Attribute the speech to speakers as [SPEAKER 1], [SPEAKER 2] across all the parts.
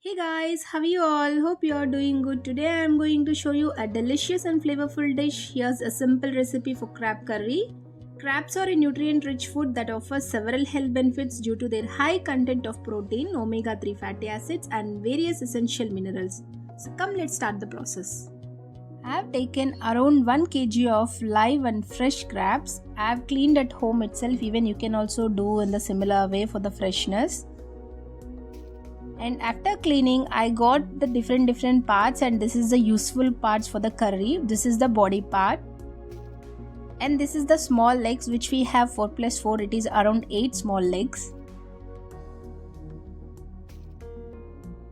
[SPEAKER 1] Hey guys, how are you all? Hope you are doing good. Today I am going to show you a delicious and flavorful dish. Here's a simple recipe for crab curry. Crabs are a nutrient-rich food that offers several health benefits due to their high content of protein, omega-3 fatty acids and various essential minerals. So come, let's start the process. I have taken around 1 kg of live and fresh crabs. I have cleaned at home itself. Even you can also do in the similar way for the freshness. And after cleaning, I got the different parts, and this is the useful parts for the curry. This is the body part, and this is the small legs, which we have 4 plus 4. It is around 8 small legs,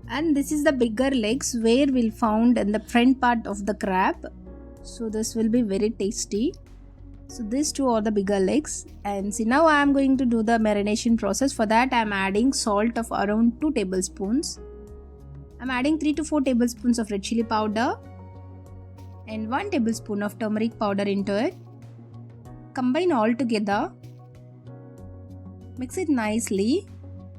[SPEAKER 1] and this is the bigger legs where we'll found in the front part of the crab. So this will be very tasty. So these two are the bigger legs, and see, now I am going to do the marination process. For that I am adding salt of around 2 tablespoons. I am adding 3 to 4 tablespoons of red chili powder and 1 tablespoon of turmeric powder into it. Combine all together. Mix it nicely.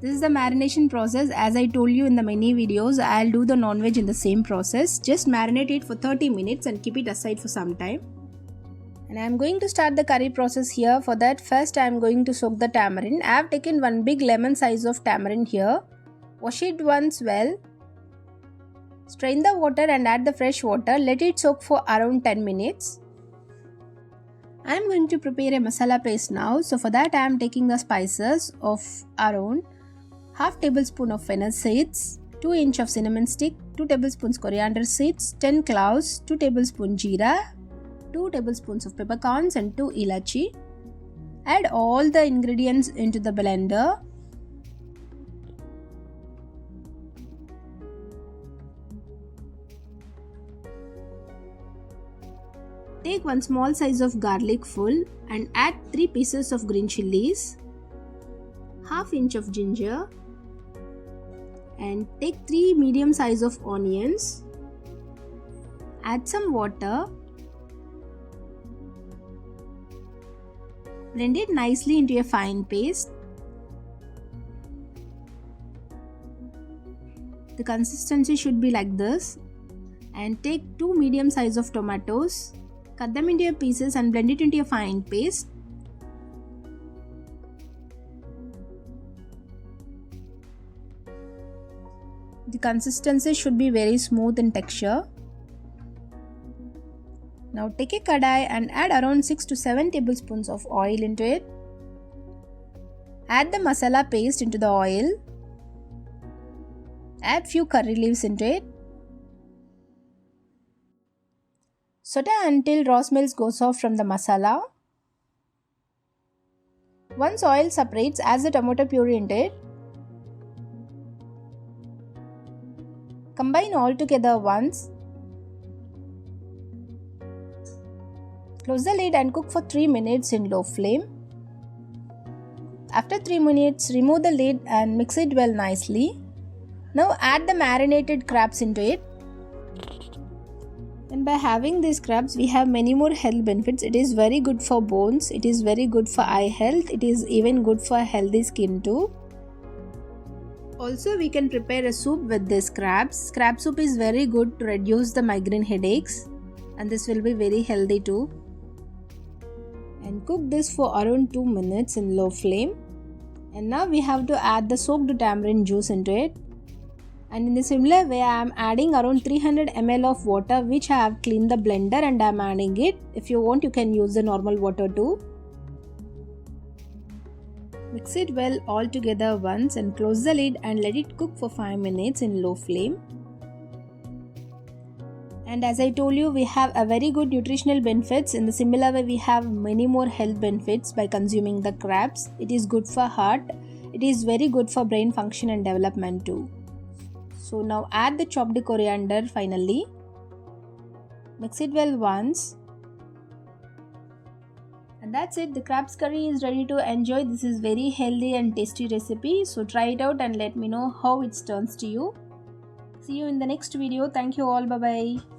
[SPEAKER 1] This is the marination process. As I told you in the many videos, I'll do the non-veg in the same process. Just marinate it for 30 minutes and keep it aside for some time. And I am going to start the curry process here. For that, first I am going to soak the tamarind. I have taken 1 big lemon size of tamarind here. Wash it once well. Strain the water and add the fresh water. Let it soak for around 10 minutes. I am going to prepare a masala paste now. So for that I am taking the spices of around half tablespoon of fennel seeds, 2 inch of cinnamon stick, 2 tablespoons coriander seeds, 10 cloves, 2 tablespoons jeera, 2 tablespoons of peppercorns and 2 ilachi. Add all the ingredients into the blender. Take 1 small size of garlic full and add 3 pieces of green chilies, half inch of ginger, and take 3 medium size of onions. Add some water. Blend it nicely into a fine paste. The consistency should be like this. And take 2 medium size of tomatoes. Cut them into pieces and blend it into a fine paste. The consistency should be very smooth in texture. Now take a kadai and add around 6 to 7 tablespoons of oil into it. Add the masala paste into the oil. Add few curry leaves into it. Saute until raw smells goes off from the masala. Once oil separates, add the tomato puree into it. Combine all together once. Close the lid and cook for 3 minutes in low flame. After 3 minutes, remove the lid and mix it well nicely. Now add the marinated crabs into it. And by having these crabs, we have many more health benefits. It is very good for bones. It is very good for eye health. It is even good for healthy skin too. Also, we can prepare a soup with these crabs. Crab soup is very good to reduce the migraine headaches. And this will be very healthy too. And cook this for around 2 minutes in low flame. And now we have to add the soaked tamarind juice into it. And in a similar way, I am adding around 300 ml of water, which I have cleaned the blender, and I am adding it. If you want, you can use the normal water too. Mix it well all together once and close the lid and let it cook for 5 minutes in low flame. And as I told you, we have a very good nutritional benefits. In the similar way, we have many more health benefits by consuming the crabs. It is good for heart. It is very good for brain function and development too. So now add the chopped coriander finally. Mix it well once. And that's it. The crabs curry is ready to enjoy. This is very healthy and tasty recipe. So try it out and let me know how it turns to you. See you in the next video. Thank you all. Bye bye.